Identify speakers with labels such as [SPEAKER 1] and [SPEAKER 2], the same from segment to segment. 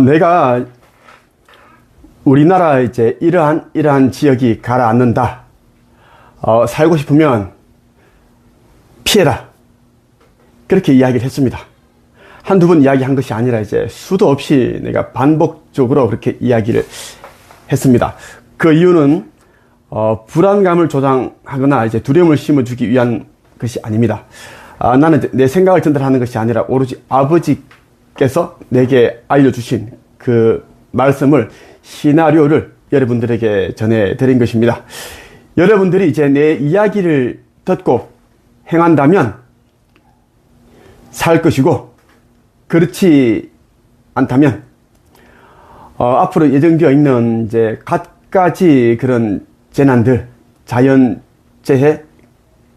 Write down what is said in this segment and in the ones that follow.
[SPEAKER 1] 내가 우리나라 이제 이러한 지역이 가라앉는다. 살고 싶으면 피해라. 그렇게 이야기를 했습니다. 한두 번 이야기한 것이 아니라 이제 수도 없이 내가 반복적으로 그렇게 이야기를 했습니다. 그 이유는 불안감을 조장하거나 이제 두려움을 심어주기 위한 것이 아닙니다. 나는 내 생각을 전달하는 것이 아니라 오로지 아버지께서 내게 알려주신 그 말씀을, 시나리오를 여러분들에게 전해드린 것입니다. 여러분들이 이제 내 이야기를 듣고 행한다면 살 것이고, 그렇지 않다면 앞으로 예정되어 있는 이제 갖가지 그런 재난들, 자연재해,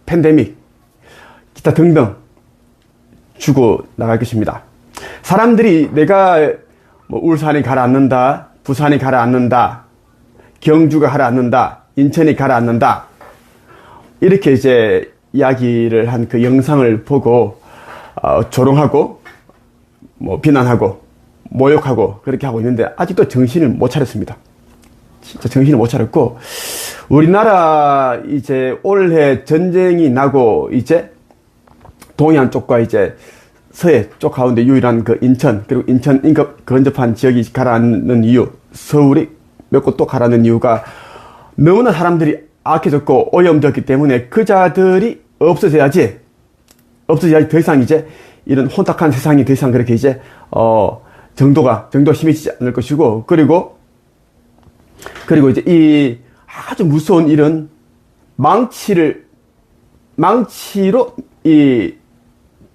[SPEAKER 1] 팬데믹, 기타 등등 주고 나갈 것입니다. 사람들이 내가 울산이 가라앉는다, 부산이 가라앉는다, 경주가 가라앉는다, 인천이 가라앉는다, 이렇게 이제 이야기를 한 그 영상을 보고 조롱하고 비난하고 모욕하고 그렇게 하고 있는데 아직도 정신을 못 차렸습니다. 진짜 정신을 못 차렸고, 우리나라 이제 올해 전쟁이 나고 이제 동해안 쪽과 이제 서해 쪽 가운데 유일한 그 인천, 그리고 인천 인접 근접한 지역이 가라앉는 이유, 서울이 몇 곳 또 가라앉는 이유가 너무나 사람들이 악해졌고 오염되었기 때문에 그 자들이 없어져야지 더 이상 이제 이런 혼탁한 세상이 더 이상 그렇게 이제 정도가 심해지지 않을 것이고, 그리고 이제 이 아주 무서운 이런 망치로 이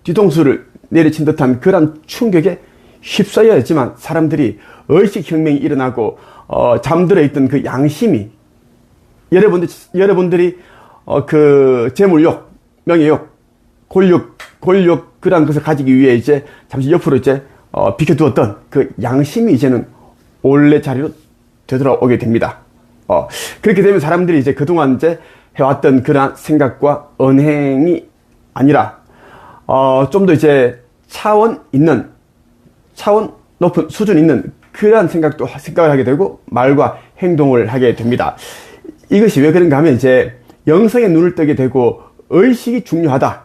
[SPEAKER 1] 뒤통수를 내리친 듯한 그런 충격에 휩싸여야지만 사람들이 의식혁명이 일어나고 잠들어 있던 그 양심이, 여러분들이 그 재물욕, 명예욕, 권력 그런 것을 가지기 위해 이제 잠시 옆으로 이제 비켜두었던 그 양심이 이제는 원래 자리로 되돌아오게 됩니다. 그렇게 되면 사람들이 이제 그동안 이제 해왔던 그러한 생각과 언행이 아니라 좀 더 이제 차원 높은 수준 있는 그러한 생각을 하게 되고 말과 행동을 하게 됩니다. 이것이 왜 그런가 하면 이제 영성의 눈을 뜨게 되고 의식이 중요하다.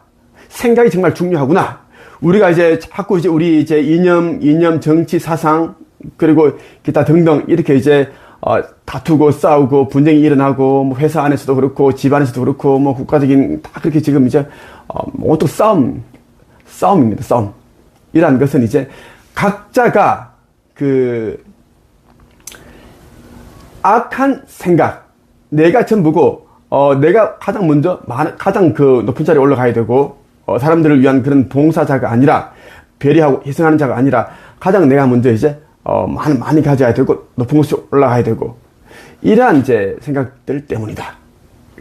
[SPEAKER 1] 생각이 정말 중요하구나. 우리가 이제 자꾸 이제 우리 이제 이념, 정치, 사상, 그리고 기타 등등 이렇게 이제 다투고 싸우고 분쟁이 일어나고 뭐 회사 안에서도 그렇고 집 안에서도 그렇고 뭐 국가적인 다 그렇게 지금 이제 온통 싸움입니다. 싸움. 이러한 것은 이제 각자가 그 악한 생각, 내가 전부고 내가 가장 그 높은 자리에 올라가야 되고 사람들을 위한 그런 봉사자가 아니라, 배려하고 희생하는 자가 아니라 가장 내가 먼저 이제 많이 가져야 되고 높은 곳에 올라가야 되고, 이러한 이제 생각들 때문이다.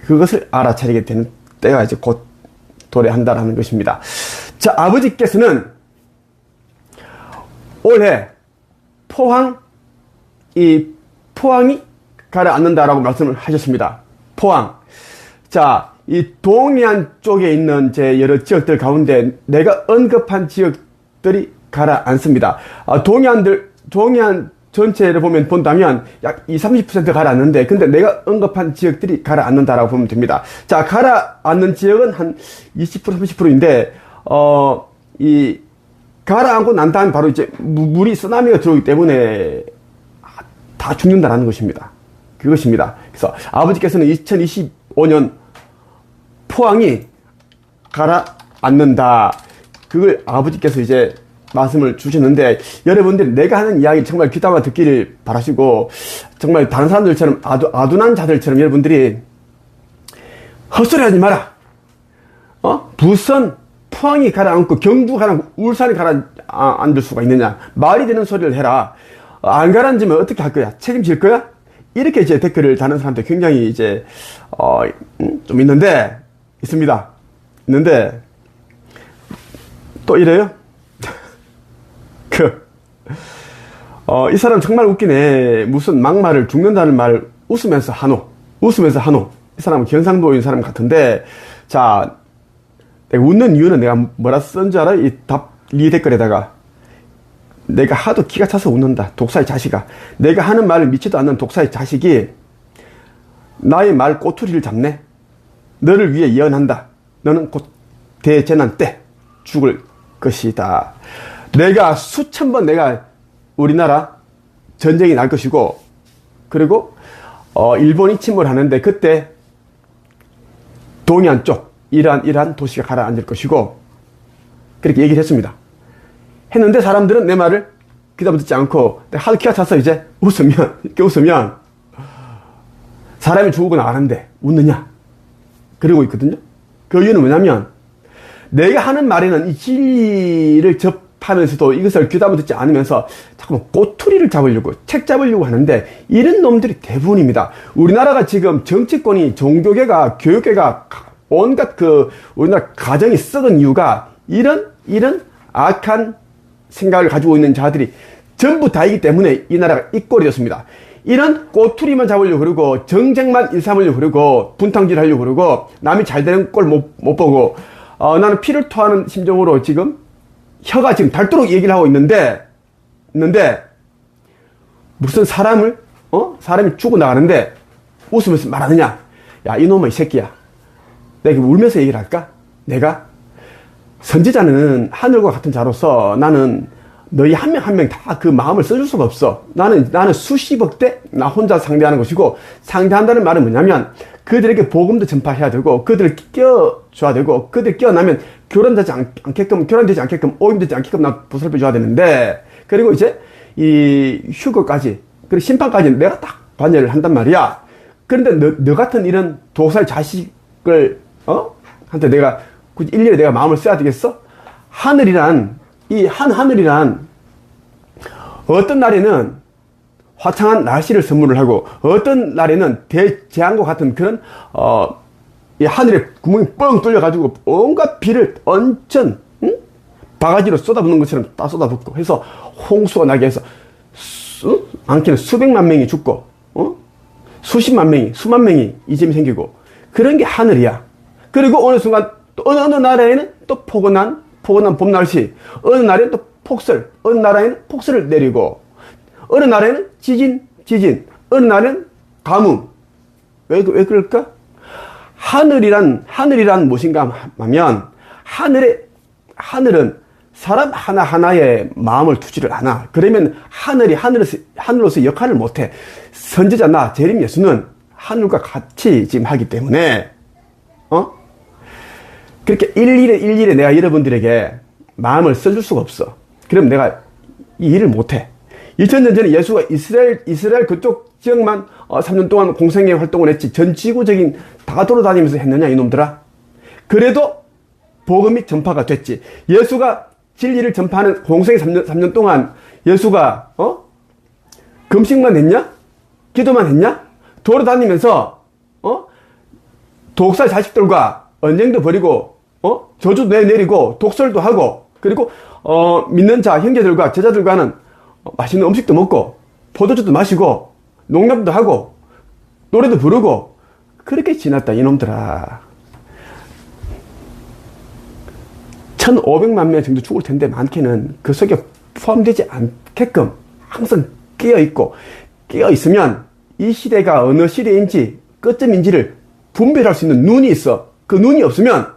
[SPEAKER 1] 그것을 알아차리게 되는 때가 이제 곧 도래한다라는 것입니다. 자, 아버지께서는 올해 포항이 가라앉는다라고 말씀을 하셨습니다. 포항. 자, 이 동해안 쪽에 있는 제 여러 지역들 가운데 내가 언급한 지역들이 가라앉습니다. 동해안 전체를 본다면 약 30% 가라앉는데, 근데 내가 언급한 지역들이 가라앉는다라고 보면 됩니다. 자, 가라앉는 지역은 한 20%, 30%인데, 이 가라앉고 난 다음에 바로 이제 물이 쓰나미가 들어오기 때문에 다 죽는다라는 것입니다. 그것입니다. 그래서 아버지께서는 2025년 포항이 가라앉는다. 그걸 아버지께서 이제 말씀을 주셨는데, 여러분들이 내가 하는 이야기 정말 귀담아 듣기를 바라시고, 정말 다른 사람들처럼 아둔한 자들처럼 여러분들이 헛소리 하지 마라. 부산, 포항이 가라앉고 경주 가라앉고 울산이 가라앉을 수가 있느냐. 말이 되는 소리를 해라. 안 가라앉으면 어떻게 할 거야? 책임질 거야? 이렇게 이제 댓글을 다는 사람들 굉장히 이제 좀 있습니다. 있는데 또 이래요? 이 사람 정말 웃기네. 무슨 막말을 죽는다는 말을 웃으면서 하노. 이 사람은 경상도인 사람 같은데, 자, 내가 웃는 이유는 내가 뭐라 쓴 줄 알아? 이 댓글에다가 내가 하도 기가 차서 웃는다. 독사의 자식아. 내가 하는 말을 믿지도 않는 독사의 자식이 나의 말 꼬투리를 잡네. 너를 위해 예언한다. 너는 곧 대재난 때 죽을 것이다. 내가 수천 번 내가 우리나라 전쟁이 날 것이고, 그리고 일본이 침몰하는데 그때 동해안 쪽 이란 도시가 가라앉을 것이고, 그렇게 얘기를 했습니다. 했는데 사람들은 내 말을 귀담아 듣지 않고 하도 키가 차서 이제 이렇게 웃으면 사람이 죽고 나가는데 웃느냐? 그러고 있거든요. 그 이유는 뭐냐면 내가 하는 말에는 이 진리를 접하면서도 이것을 귀담아 듣지 않으면서 자꾸 꼬투리를 잡으려고, 책 잡으려고 하는데 이런 놈들이 대부분입니다. 우리나라가 지금 정치권이, 종교계가, 교육계가 온갖 우리나라 가정이 썩은 이유가 이런 악한 생각을 가지고 있는 자들이 전부 다이기 때문에 이 나라가 이 꼴이 었습니다. 이런 꼬투리만 잡으려고 그러고, 정쟁만 일삼으려고 그러고, 분탕질 하려고 그러고, 남이 잘 되는 꼴 못 보고, 나는 피를 토하는 심정으로 지금 혀가 지금 닳도록 얘기를 하고 있는데 무슨 사람이 죽어 나가는데 웃으면서 말하느냐? 야, 이놈의 이 새끼야. 내가 울면서 얘기를 할까? 내가 선지자는 하늘과 같은 자로서 나는 너희 한 명 한 명 다 그 마음을 써줄 수가 없어. 나는 수십억 대 나 혼자 상대하는 것이고, 상대한다는 말은 뭐냐면 그들에게 복음도 전파해야 되고, 그들을 끼워줘야 되고, 그들 끼워나면 교란되지 않게끔 오염되지 않게끔 나 보살펴줘야 되는데, 그리고 이제 이 휴거까지, 그리고 심판까지 내가 딱 관여를 한단 말이야. 그런데 너 같은 이런 도살 자식을 한테 내가 굳이 일일이 내가 마음을 써야 되겠어? 하늘이란 어떤 날에는 화창한 날씨를 선물을 하고, 어떤 날에는 대재앙과 같은 그런 이 하늘에 구멍이 뻥 뚫려가지고 온갖 비를 엄청 바가지로 쏟아붓는 것처럼 다 쏟아붓고 해서 홍수가 나게 해서 많게는 수백만 명이 죽고 수십만 명이, 수만 명이 이점이 생기고, 그런 게 하늘이야. 그리고 어느 순간 또 어느 나라에는 또 포근한 봄 날씨, 어느 날에는 또 폭설, 어느 나라에는 폭설을 내리고, 어느 나라에는 지진, 어느 날에는 가뭄. 왜 그럴까? 하늘이란 무엇인가 하면, 하늘은 사람 하나하나의 마음을 두지를 않아. 그러면 하늘로서 역할을 못해. 선지자나 재림 예수는 하늘과 같이 지금 하기 때문에, 그렇게 일일에 내가 여러분들에게 마음을 써줄 수가 없어. 그럼 내가 이 일을 못해. 2000년 전에 예수가 이스라엘 그쪽 지역만 3년 동안 공생애 활동을 했지 전 지구적인 다 돌아다니면서 했느냐 이놈들아. 그래도 복음이 전파가 됐지. 예수가 진리를 전파하는 공생애 3년 동안 예수가 금식만 했냐? 기도만 했냐? 돌아다니면서 독사 자식들과 언쟁도 벌이고 저주도 내리고 독설도 하고, 그리고 믿는 자 형제들과 제자들과는 맛있는 음식도 먹고 포도주도 마시고 농담도 하고 노래도 부르고 그렇게 지났다 이놈들아. 1500만 명 정도 죽을 텐데 많게는 그 속에 포함되지 않게끔 항상 끼어있으면 이 시대가 어느 시대인지 끝점인지를 분별할 수 있는 눈이 있어. 그 눈이 없으면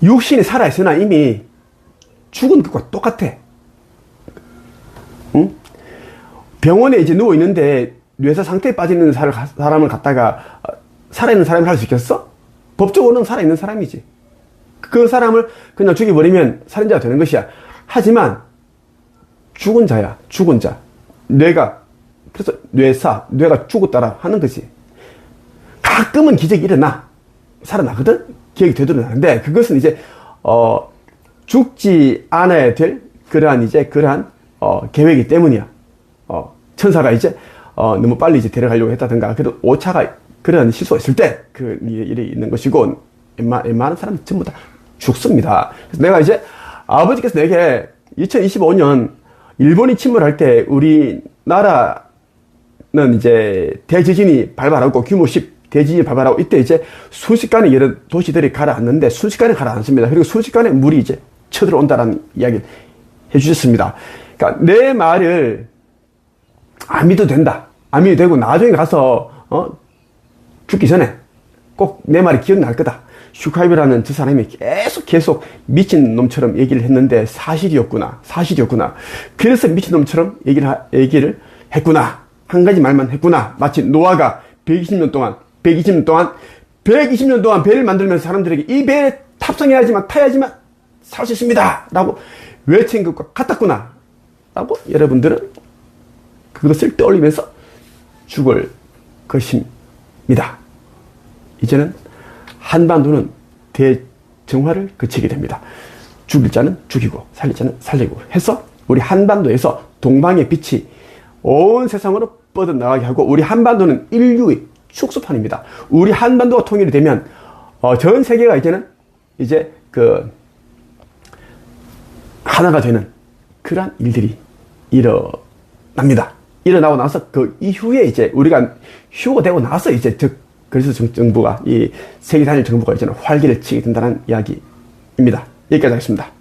[SPEAKER 1] 육신이 살아있으나 이미 죽은 것과 똑같아. 응? 병원에 이제 누워있는데 뇌사 상태에 빠져있는 사람을 갖다가 살아있는 사람을 할 수 있겠어? 법적으로는 살아있는 사람이지. 그 사람을 그냥 죽여버리면 살인자가 되는 것이야. 하지만 죽은 자야. 죽은 자. 그래서 뇌가 죽었다라 하는 거지. 가끔은 기적이 일어나. 살아나거든? 기억이 되돌아나는데, 그것은 이제, 죽지 않아야 될 그러한 계획이기 때문이야. 천사가 이제, 너무 빨리 이제 데려가려고 했다든가, 그래도 오차가 그런 실수가 있을 때, 그 일이 있는 것이고, 웬만한 사람은 전부 다 죽습니다. 그래서 내가 이제, 아버지께서 내게 2025년 일본이 침몰할 때 우리나라는 이제 대지진이 발발하고 규모 10 대지진이 발발하고 이때 이제 순식간에 여러 도시들이 가라앉는데 순식간에 가라앉습니다. 그리고 순식간에 물이 이제 쳐들어온다라는 이야기를 해주셨습니다. 그러니까 내 말을 안 믿어도 된다. 안 믿어도 되고 나중에 가서 죽기 전에 꼭 내 말이 기억날 거다. 슈카이브라는 두 사람이 계속 미친놈처럼 얘기를 했는데 사실이었구나. 그래서 미친놈처럼 얘기를 했구나. 한 가지 말만 했구나. 마치 노아가 120년 동안 배를 만들면서 사람들에게 이 배에 타야지만 살 수 있습니다. 라고 외친 것과 같았구나. 라고 여러분들은 그것을 떠올리면서 죽을 것입니다. 이제는 한반도는 대정화를 거치게 됩니다. 죽일 자는 죽이고 살릴 자는 살리고 해서 우리 한반도에서 동방의 빛이 온 세상으로 뻗어나가게 하고 우리 한반도는 인류의 축소판입니다. 우리 한반도가 통일이 되면 전 세계가 이제 하나가 되는 그러한 일들이 일어납니다. 일어나고 나서 그 이후에 이제 우리가 휴가 되고 나서 이제 그래서 정부가 이 세계 단일 정부가 이제는 활기를 치게 된다는 이야기입니다. 여기까지 하겠습니다.